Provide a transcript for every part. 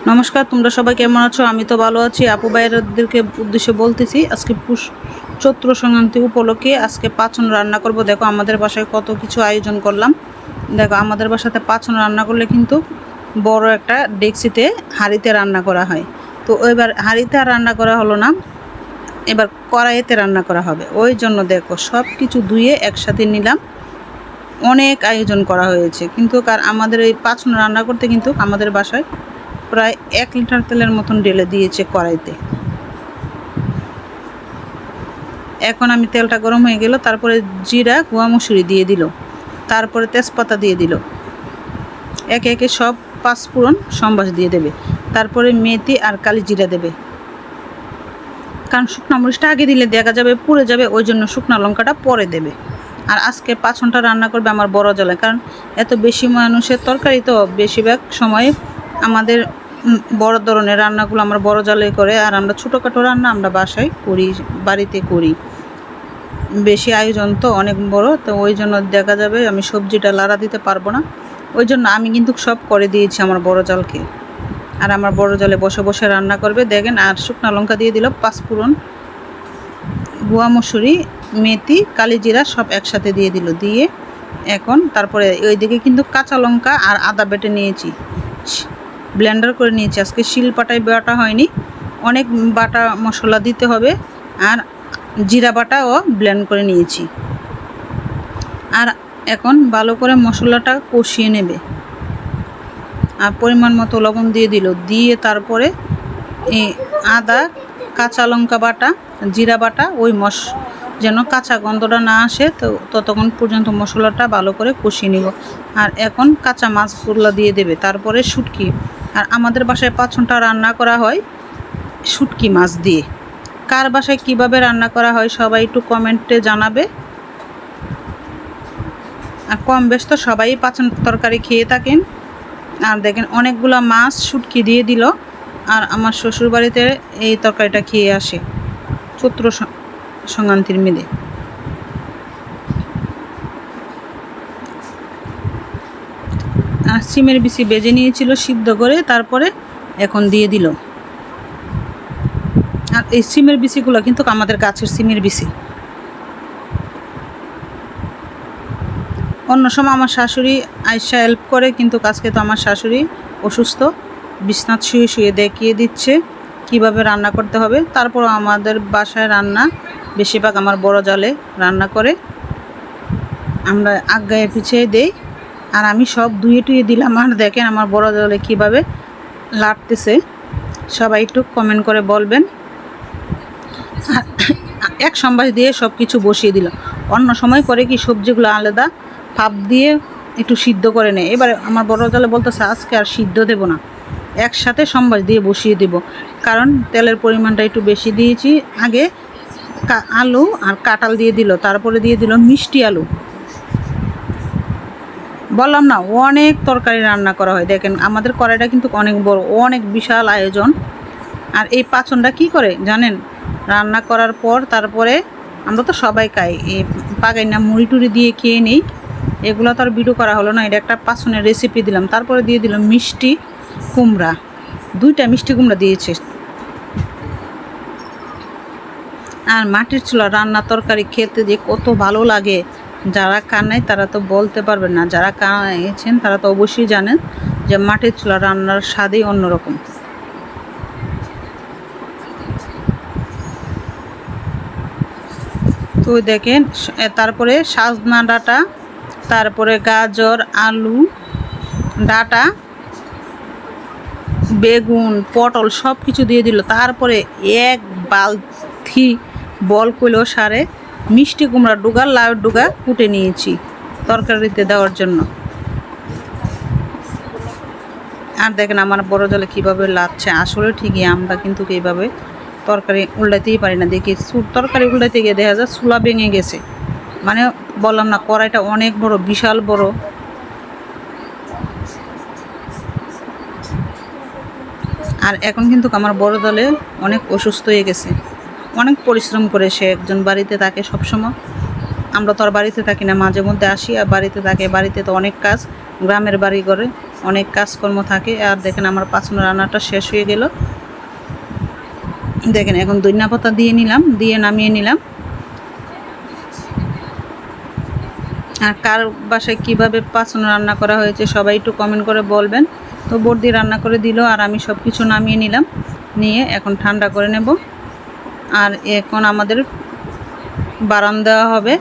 নমস্কার, তোমরা সবাই কেমন আছো? আমি তো ভালো আছি। আপু ভাইয়েরদেরকে উদ্দেশ্যে বলতেছি, আজকে চৈত্র সংক্রান্তি উপলক্ষে আজকে পাঁচন রান্না করব। দেখো আমাদের বাসায় কত কিছু আয়োজন করলাম। দেখো আমাদের বাসাতে পাঁচন রান্না করলে কিন্তু বড় একটা ডেকচিতে হাঁড়িতে রান্না করা হয়। তো এবার হাঁড়িতে আর রান্না করা হলো না, এবার কড়াইতে রান্না করা হবে। ওই জন্য দেখো সব কিছু ধুয়ে একসাথে নিলাম। অনেক আয়োজন করা হয়েছে, কিন্তু আমাদের এই পাঁচন রান্না করতে কিন্তু আমাদের বাসায় প্রায় 1 লিটার তেলের মতন ঢেলে দিয়েছে কড়াইতে। এখন আমি তেলটা গরম হয়ে গেল, তারপরে জিরা গুয়া মসুরি দিয়ে দিল, তারপরে তেজপাতা দিয়ে দিল, একে একে সব পাঁচফোড়ন সম্বাস দিয়ে দেবে, তারপরে মেথি আর কালি জিরা দেবে। কারণ শুকনো মরিচটা আগে দিলে দেখা যাবে পুড়ে যাবে, ওই জন্য শুকনো লঙ্কাটা পরে দেবে। আর আজকে পাঁচনটা রান্না করবে আমার বড় জলে, কারণ এত বেশি মানুষের তরকারি তো বেশিরভাগ সময় আমাদের বড় ধরনের রান্নাগুলো আমরা বড় জালে করে, আর আমরা ছোটোখাটো রান্না আমরা বাসায় করি, বাড়িতে করি। বেশি আয়োজন তো অনেক বড়, তো ওই জন্য দেখা যাবে আমি সবজিটা লাড়া দিতে পারবো না। ওই জন্য আমি কিন্তু সব করে দিয়েছি আমার বড় জালকে, আর আমার বড় জালে বসে বসে রান্না করবে। দেখেন, আর শুকনো লঙ্কা দিয়ে দিল, পাঁচফোড়ন, গুয়া মসুরি, মেথি, কালি জিরা সব একসাথে দিয়ে দিল। দিয়ে এখন তারপরে ওইদিকে কিন্তু কাঁচা লঙ্কা আর আদা বেটে নিয়েছি, ব্লেন্ডার করে নিয়েছি। আজকে শিলপাটায় বাটা হয়নি, অনেক বাটা মশলা দিতে হবে। আর জিরা বাটাও ব্লেন্ড করে নিয়েছি। আর এখন ভালো করে মশলাটা কষিয়ে নেবে, আর পরিমাণ মতো লবণ দিয়ে দিল। দিয়ে তারপরে এই আদা, কাঁচা লঙ্কা বাটা, জিরা বাটা, ওই যেন কাঁচা গন্ধটা না আসে, তো ততক্ষণ পর্যন্ত মশলাটা ভালো করে কষিয়ে নিব। আর এখন কাঁচা মাছগুলো দিয়ে দেবে, তারপরে শুটকি। আর আমাদের বাসায় পাঁচনটা রান্না করা হয় শুটকি মাছ দিয়ে। কার বাসায় কিভাবে রান্না করা হয় সবাই একটু কমেন্টে জানাবে। আর কম বেশ তো সবাই পাঁচন তরকারি খেয়ে থাকেন। আর দেখেন অনেকগুলো মাছ শুটকি দিয়ে দিল। আর আমার শ্বশুরবাড়িতে এই তরকারিটা খেয়ে আসে চৈত্র সংক্রান্তির মিলে। আর সিমের বিচি বেজে নিয়েছিল সিদ্ধ করে, তারপরে এখন দিয়ে দিল। আর এই সিমের বিচিগুলো কিন্তু আমাদের গাছের সিমের বিচি। অন্য সময় আমার শাশুড়ি আয়সা হেল্প করে, কিন্তু আজকে তো আমার শাশুড়ি অসুস্থ, বিছনাথ শুয়ে শুয়ে দেখিয়ে দিচ্ছে কিভাবে রান্না করতে হবে। তারপর আমাদের বাসায় রান্না বেশিরভাগ আমার বড় জালে রান্না করে, আমরা আজ্ঞায় পিছিয়ে দেই। আর আমি সব ধুয়ে টুয়ে দিলাম। আর দেখেন আমার বড় জালে কীভাবে লাড়তেছে, সবাই একটু কমেন্ট করে বলবেন। এক সম্বাস দিয়ে সব কিছু বসিয়ে দিল। অন্য সময় করে কি সবজিগুলো আলাদা ভাপ দিয়ে একটু সিদ্ধ করে নেয়, এবারে আমার বড় জালে বলতেছে আজকে আর সিদ্ধ দেব না, একসাথে সম্বাস দিয়ে বসিয়ে দেব। কারণ তেলের পরিমাণটা একটু বেশি দিয়েছি। আগে আলু আর কাঁঠাল দিয়ে দিল, তারপরে দিয়ে দিল মিষ্টি আলু। বললাম না অনেক তরকারি রান্না করা হয়। দেখেন আমাদের কড়াইটা কিন্তু অনেক বড়, অনেক বিশাল আয়োজন। আর এই পাঁচনটা কি করে জানেন? রান্না করার পর তারপরে আমরা তো সবাই খাই, এই পাকাই না মুড়ি টুড়ি দিয়ে খেয়ে নিই। এগুলো তো আর ভিডিও করা হলো না, এটা একটা পাঁচনের রেসিপি দিলাম। তারপরে দিয়ে দিলাম মিষ্টি কুমড়া, 2টা মিষ্টি কুমড়া দিয়েছে। আর মাটির চুলা রান্না তরকারি খেতে যে কত ভালো লাগে, যারা খান নাই তারা তো বলতে পারবেন না, যারা খাইয়েছেন তারা তো অবশ্যই জানেন যে মাটির চুলা রান্নার স্বাদই অন্যরকম। তো দেখেন তারপরে সজনা ডাঁটা, তারপরে গাজর, আলু, ডাঁটা, বেগুন, পটল সব কিছু দিয়ে দিল। তারপরে এক বালতি বল কইলো সারে মিষ্টি কুমড়া ডুগা, লাউ ডুগা কুটে নিয়েছি তরকারিতে দেওয়ার জন্য। আর দেখেন আমার বড় জলে কীভাবে লাগছে। আসলে ঠিকই আমরা কিন্তু এইভাবে তরকারি উল্টাতেই পারি না। দেখি তরকারি উল্টাতে গিয়ে দেখা যায় চুলা ভেঙে গেছে। মানে বললাম না কড়াইটা অনেক বড়, বিশাল বড়। আর এখন কিন্তু আমার বড় দলে অনেক অসুস্থ হয়ে গেছে, অনেক পরিশ্রম করে। সে একজন বাড়িতে থাকে সবসময়, আমরা তো আর বাড়িতে থাকি না, মাঝে মধ্যে আসি আর বাড়িতে থাকে। বাড়িতে তো অনেক কাজ, গ্রামের বাড়ি করে অনেক কাজকর্ম থাকে। আর দেখেন আমার পাঁচন রান্নাটা শেষ হয়ে গেল। দেখেন এখন ধনিয়া পাতা দিয়ে নিলাম, দিয়ে নামিয়ে নিলাম। আর কার বাসায় কীভাবে পাঁচন রান্না করা হয়েছে সবাই একটু কমেন্ট করে বলবেন। তো বর্দি রান্না করে দিল আর আমি সব কিছু নামিয়ে নিলাম, নিয়ে এখন ঠান্ডা করে নেব। আর এখন আমাদের বারান দেওয়া হবে।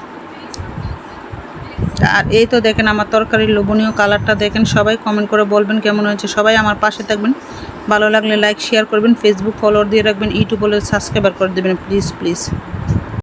আর এই তো দেখেন আমার তরকারির লোভনীয় কালারটা দেখেন। সবাই কমেন্ট করে বলবেন কেমন হয়েছে। সবাই আমার পাশে থাকবেন, ভালো লাগলে লাইক শেয়ার করবেন, ফেসবুক ফলোয়ার দিয়ে রাখবেন, ইউটিউব হলে সাবস্ক্রাইবার করে দেবেন প্লিজ প্লিজ।